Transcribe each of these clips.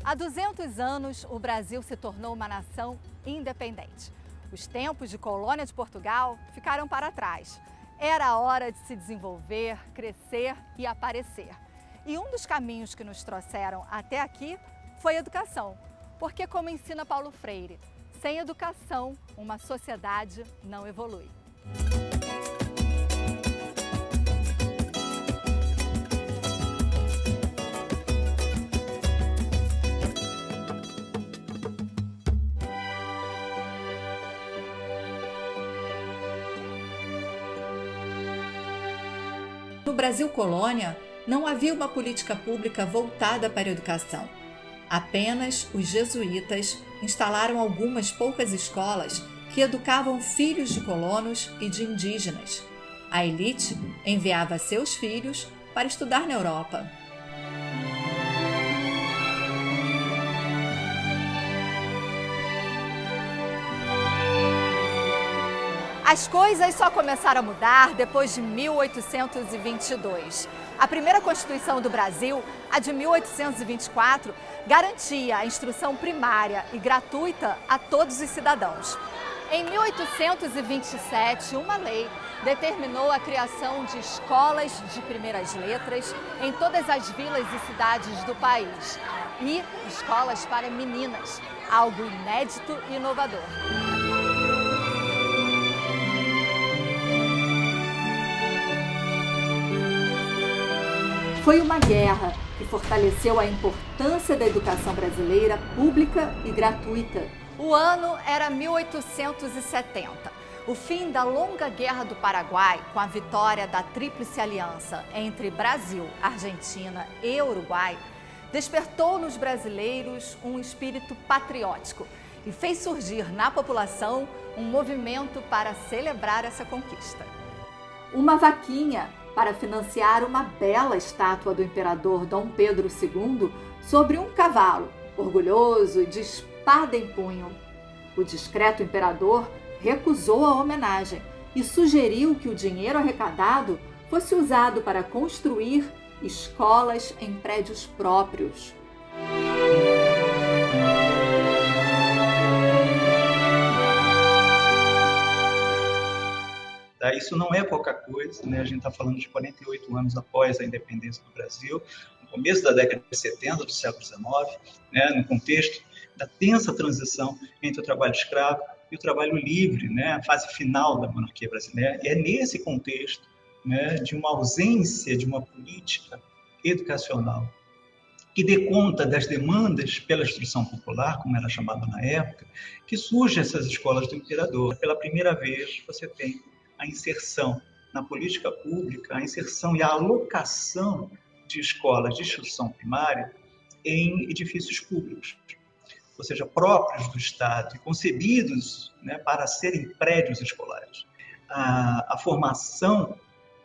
Há 200 anos, o Brasil se tornou uma nação independente. Os tempos de colônia de Portugal ficaram para trás. Era a hora de se desenvolver, crescer e aparecer. E um dos caminhos que nos trouxeram até aqui foi a educação. Porque, como ensina Paulo Freire, sem educação, uma sociedade não evolui. No Brasil colônia, não havia uma política pública voltada para a educação. Apenas os jesuítas instalaram algumas poucas escolas que educavam filhos de colonos e de indígenas. A elite enviava seus filhos para estudar na Europa. As coisas só começaram a mudar depois de 1822. A primeira Constituição do Brasil, a de 1824, garantia a instrução primária e gratuita a todos os cidadãos. Em 1827, uma lei determinou a criação de escolas de primeiras letras em todas as vilas e cidades do país e escolas para meninas, algo inédito e inovador. Foi uma guerra que fortaleceu a importância da educação brasileira pública e gratuita. O ano era 1870. O fim da longa Guerra do Paraguai, com a vitória da Tríplice Aliança entre Brasil, Argentina e Uruguai, despertou nos brasileiros um espírito patriótico e fez surgir na população um movimento para celebrar essa conquista. Uma vaquinha para financiar uma bela estátua do imperador Dom Pedro II sobre um cavalo, orgulhoso e de espada em punho. O discreto imperador recusou a homenagem e sugeriu que o dinheiro arrecadado fosse usado para construir escolas em prédios próprios. Isso não é pouca coisa, né? A gente está falando de 48 anos após a independência do Brasil, no começo da década de 70 do século XIX, né? No contexto da tensa transição entre o trabalho escravo e o trabalho livre, né? A fase final da monarquia brasileira. E é nesse contexto, né, de uma ausência de uma política educacional que dê conta das demandas pela instrução popular, como era chamada na época, que surgem essas escolas do imperador. Pela primeira vez, você tem a inserção na política pública, a inserção e a alocação de escolas de instrução primária em edifícios públicos, ou seja, próprios do Estado e concebidos, né, para serem prédios escolares. A formação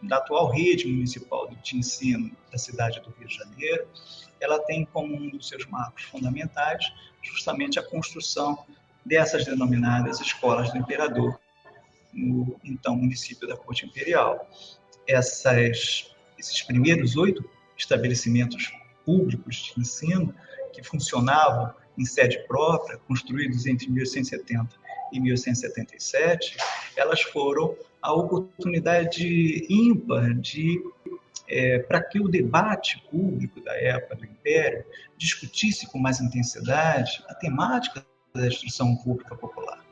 da atual rede municipal de ensino da cidade do Rio de Janeiro, ela tem como um dos seus marcos fundamentais justamente a construção dessas denominadas escolas do imperador, no então município da Corte Imperial. Esses primeiros 8 estabelecimentos públicos de ensino que funcionavam em sede própria, construídos entre 1870 e 1877, elas foram a oportunidade ímpar para que o debate público da época do Império discutisse com mais intensidade a temática da instrução pública popular.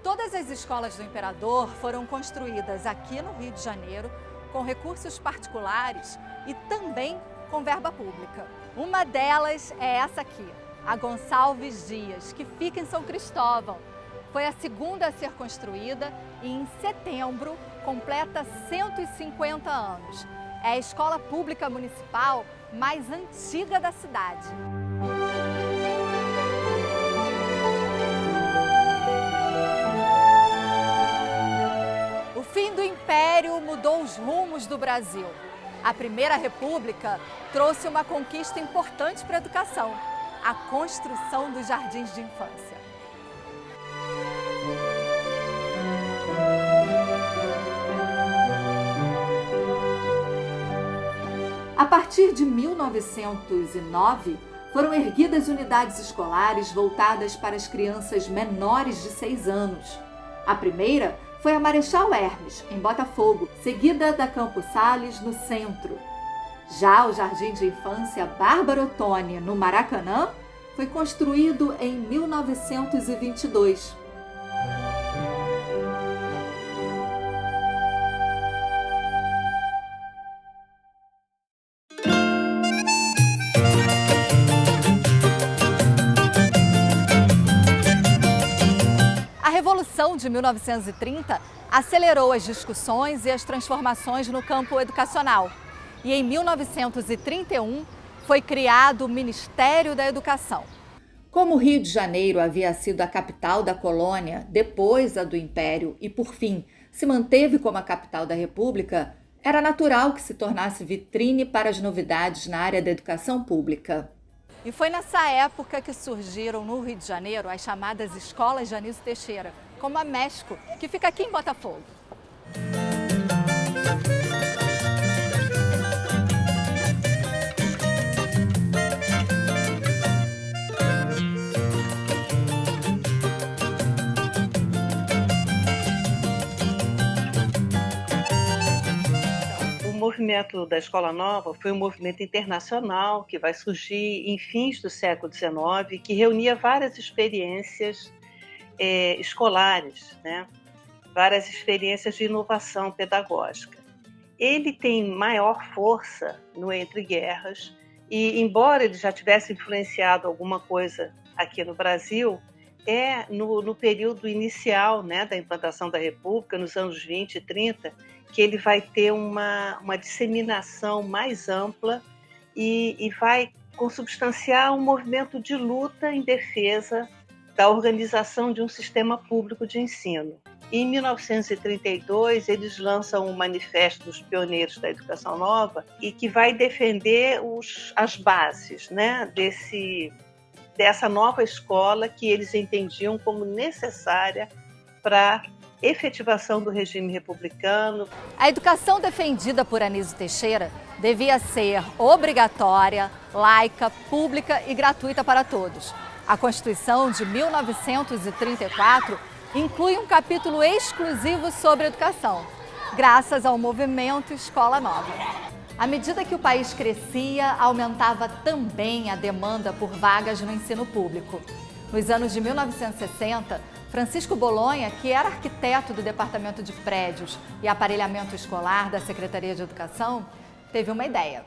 Todas as escolas do imperador foram construídas aqui no Rio de Janeiro com recursos particulares e também com verba pública. Uma delas é essa aqui, a Gonçalves Dias, que fica em São Cristóvão. Foi a segunda a ser construída e em setembro completa 150 anos. É a escola pública municipal mais antiga da cidade. O fim do Império mudou os rumos do Brasil. A Primeira República trouxe uma conquista importante para a educação, a construção dos jardins de infância. A partir de 1909, foram erguidas unidades escolares voltadas para as crianças menores de 6 anos. A primeira foi a Marechal Hermes, em Botafogo, seguida da Campos Sales, no centro. Já o Jardim de Infância Bárbara Ottoni, no Maracanã, foi construído em 1922. A Revolução de 1930 acelerou as discussões e as transformações no campo educacional. E em 1931 foi criado o Ministério da Educação. Como o Rio de Janeiro havia sido a capital da colônia, depois a do Império e, por fim, se manteve como a capital da República, era natural que se tornasse vitrine para as novidades na área da educação pública. E foi nessa época que surgiram no Rio de Janeiro as chamadas escolas de Anísio Teixeira, como a MESCO, que fica aqui em Botafogo. O movimento da Escola Nova foi um movimento internacional que vai surgir em fins do século XIX, que reunia várias experiências escolares, né? Várias experiências de inovação pedagógica. Ele tem maior força no Entre Guerras e, embora ele já tivesse influenciado alguma coisa aqui no Brasil, no período inicial, né, da implantação da República, nos anos 20 e 30, que ele vai ter uma disseminação mais ampla e vai consubstanciar um movimento de luta em defesa da organização de um sistema público de ensino. Em 1932, eles lançam um manifesto dos pioneiros da educação nova e que vai defender as bases, né, dessa nova escola que eles entendiam como necessária para efetivação do regime republicano. A educação defendida por Anísio Teixeira devia ser obrigatória, laica, pública e gratuita para todos. A Constituição de 1934 inclui um capítulo exclusivo sobre educação, graças ao movimento Escola Nova. À medida que o país crescia, aumentava também a demanda por vagas no ensino público. Nos anos de 1960, Francisco Bolonha, que era arquiteto do Departamento de Prédios e Aparelhamento Escolar da Secretaria de Educação, teve uma ideia.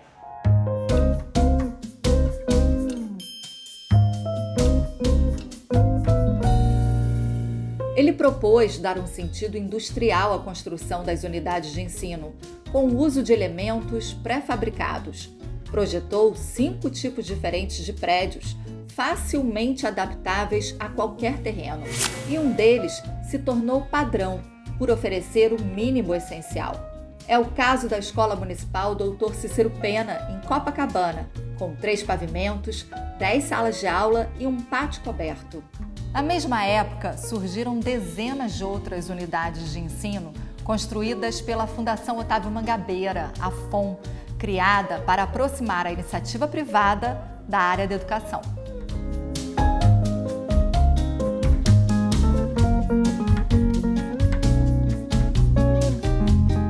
Ele propôs dar um sentido industrial à construção das unidades de ensino, com o uso de elementos pré-fabricados. Projetou 5 tipos diferentes de prédios, facilmente adaptáveis a qualquer terreno. E um deles se tornou padrão, por oferecer o mínimo essencial. É o caso da Escola Municipal Dr. Cícero Pena, em Copacabana, com 3 pavimentos, 10 salas de aula e um pátio coberto. Na mesma época, surgiram dezenas de outras unidades de ensino construídas pela Fundação Otávio Mangabeira, a FOM, criada para aproximar a iniciativa privada da área da educação.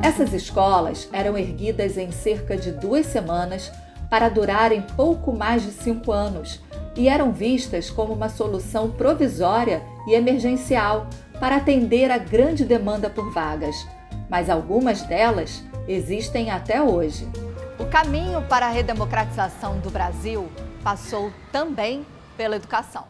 Essas escolas eram erguidas em cerca de 2 semanas para durarem pouco mais de 5 anos e eram vistas como uma solução provisória e emergencial para atender a grande demanda por vagas. Mas algumas delas existem até hoje. O caminho para a redemocratização do Brasil passou também pela educação.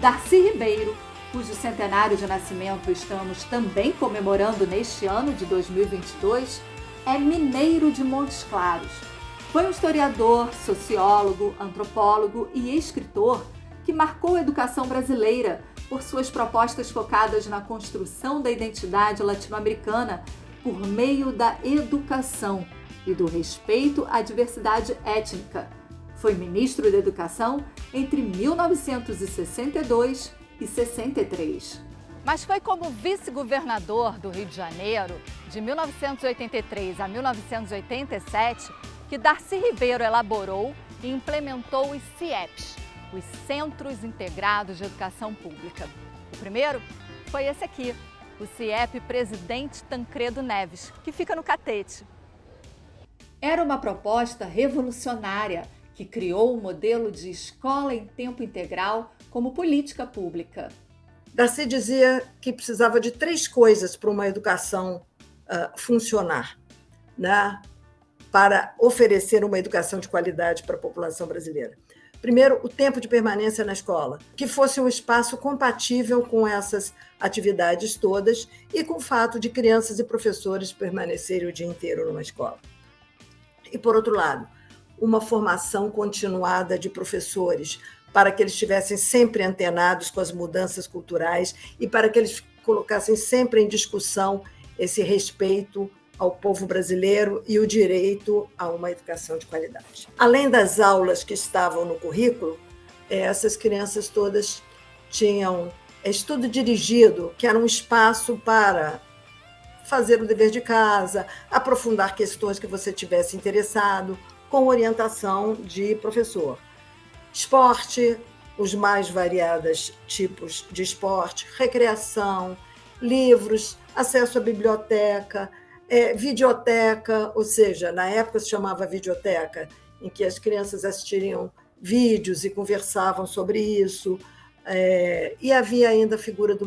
Darcy Ribeiro, cujo centenário de nascimento estamos também comemorando neste ano de 2022, é mineiro de Montes Claros. Foi um historiador, sociólogo, antropólogo e escritor que marcou a educação brasileira por suas propostas focadas na construção da identidade latino-americana por meio da educação e do respeito à diversidade étnica. Foi ministro da Educação entre 1962 e 63. Mas foi como vice-governador do Rio de Janeiro, de 1983 a 1987, que Darcy Ribeiro elaborou e implementou os CIEPs, os Centros Integrados de Educação Pública. O primeiro foi esse aqui, o CIEP Presidente Tancredo Neves, que fica no Catete. Era uma proposta revolucionária que criou o modelo de escola em tempo integral como política pública. Darcy dizia que precisava de 3 coisas para uma educação funcionar, né? Para oferecer uma educação de qualidade para a população brasileira. Primeiro, o tempo de permanência na escola, que fosse um espaço compatível com essas atividades todas e com o fato de crianças e professores permanecerem o dia inteiro numa escola. E, por outro lado, uma formação continuada de professores, para que eles estivessem sempre antenados com as mudanças culturais e para que eles colocassem sempre em discussão esse respeito ao povo brasileiro e o direito a uma educação de qualidade. Além das aulas que estavam no currículo, essas crianças todas tinham estudo dirigido, que era um espaço para fazer o dever de casa, aprofundar questões que você tivesse interessado, com orientação de professor. Esporte, os mais variados tipos de esporte, recreação, livros, acesso à biblioteca, videoteca, ou seja, na época se chamava videoteca, em que as crianças assistiriam vídeos e conversavam sobre isso, e havia ainda a figura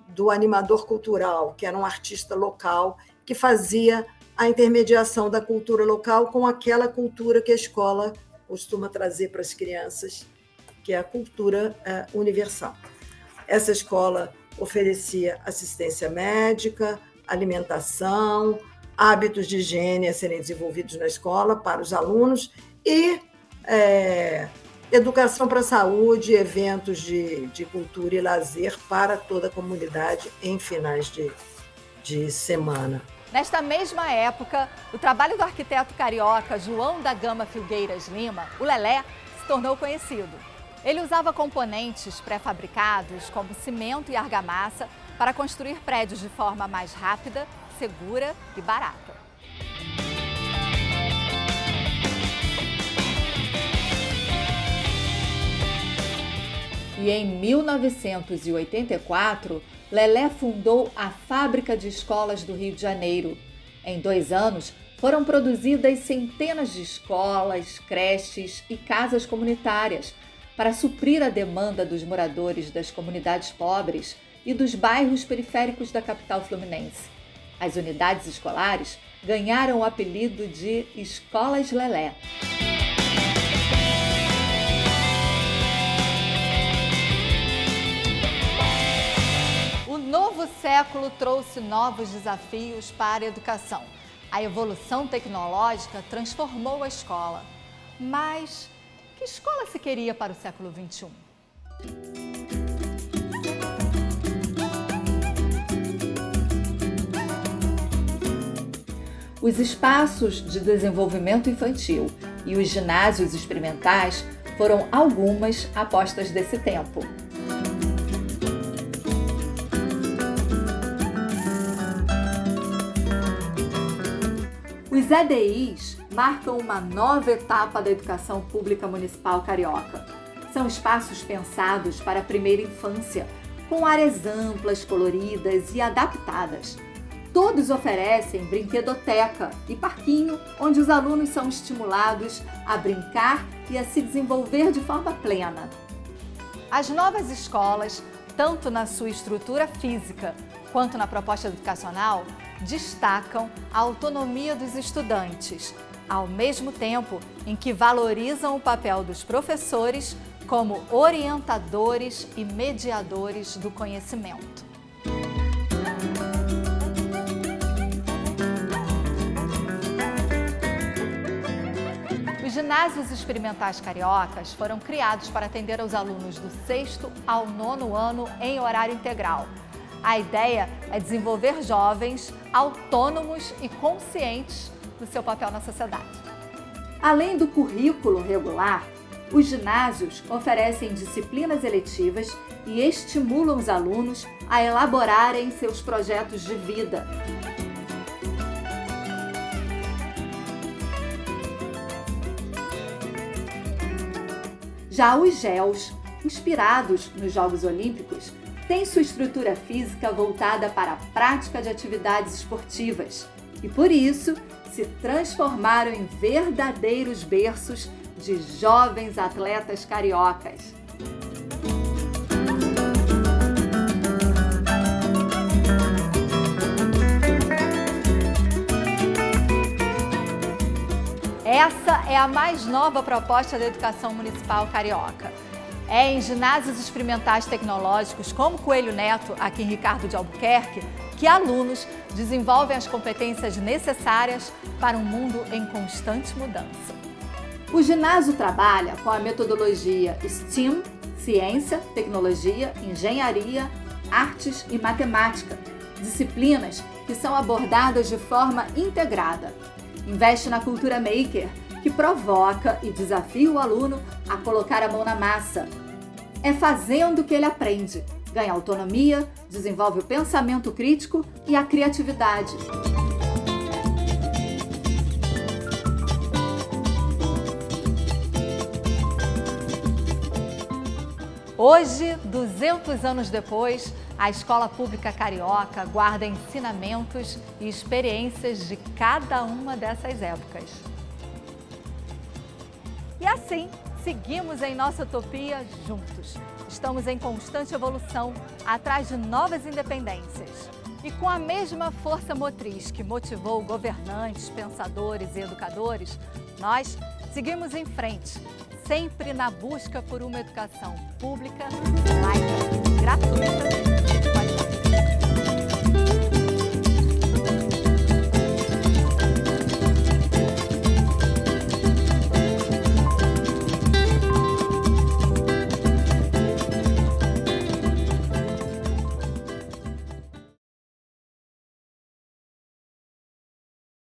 do animador cultural, que era um artista local que fazia a intermediação da cultura local com aquela cultura que a escola costuma trazer para as crianças, que é a cultura universal. Essa escola oferecia assistência médica, alimentação, hábitos de higiene a serem desenvolvidos na escola para os alunos e educação para a saúde, eventos de cultura e lazer para toda a comunidade em finais de semana. Nesta mesma época, o trabalho do arquiteto carioca João da Gama Filgueiras Lima, o Lelé, se tornou conhecido. Ele usava componentes pré-fabricados como cimento e argamassa para construir prédios de forma mais rápida, segura e barata. E em 1984, Lelé fundou a Fábrica de Escolas do Rio de Janeiro. Em 2 anos, foram produzidas centenas de escolas, creches e casas comunitárias para suprir a demanda dos moradores das comunidades pobres e dos bairros periféricos da capital fluminense. As unidades escolares ganharam o apelido de Escolas Lelé. O novo século trouxe novos desafios para a educação. A evolução tecnológica transformou a escola. Mas que escola se queria para o século XXI? Os espaços de desenvolvimento infantil e os ginásios experimentais foram algumas apostas desse tempo. Os EDIs marcam uma nova etapa da educação pública municipal carioca. São espaços pensados para a primeira infância, com áreas amplas, coloridas e adaptadas. Todos oferecem brinquedoteca e parquinho, onde os alunos são estimulados a brincar e a se desenvolver de forma plena. As novas escolas, tanto na sua estrutura física quanto na proposta educacional, destacam a autonomia dos estudantes, ao mesmo tempo em que valorizam o papel dos professores como orientadores e mediadores do conhecimento. Os ginásios experimentais cariocas foram criados para atender aos alunos do 6º ao 9º ano em horário integral. A ideia é desenvolver jovens autônomos e conscientes do seu papel na sociedade. Além do currículo regular, Os ginásios oferecem disciplinas eletivas e estimulam os alunos a elaborarem seus projetos de vida. Já os GEOs, inspirados nos Jogos Olímpicos, têm sua estrutura física voltada para a prática de atividades esportivas e, por isso, se transformaram em verdadeiros berços de jovens atletas cariocas. Essa é a mais nova proposta da educação municipal carioca. É em ginásios experimentais tecnológicos como Coelho Neto, aqui em Ricardo de Albuquerque, que alunos desenvolvem as competências necessárias para um mundo em constante mudança. O ginásio trabalha com a metodologia STEAM, ciência, tecnologia, engenharia, artes e matemática, disciplinas que são abordadas de forma integrada. Investe na cultura maker, que provoca e desafia o aluno a colocar a mão na massa. É fazendo que ele aprende, ganha autonomia, desenvolve o pensamento crítico e a criatividade. Hoje, 200 anos depois, a escola pública carioca guarda ensinamentos e experiências de cada uma dessas épocas. E assim, seguimos em nossa utopia juntos. Estamos em constante evolução, atrás de novas independências. E com a mesma força motriz que motivou governantes, pensadores e educadores, nós seguimos em frente, sempre na busca por uma educação pública, laica, gratuita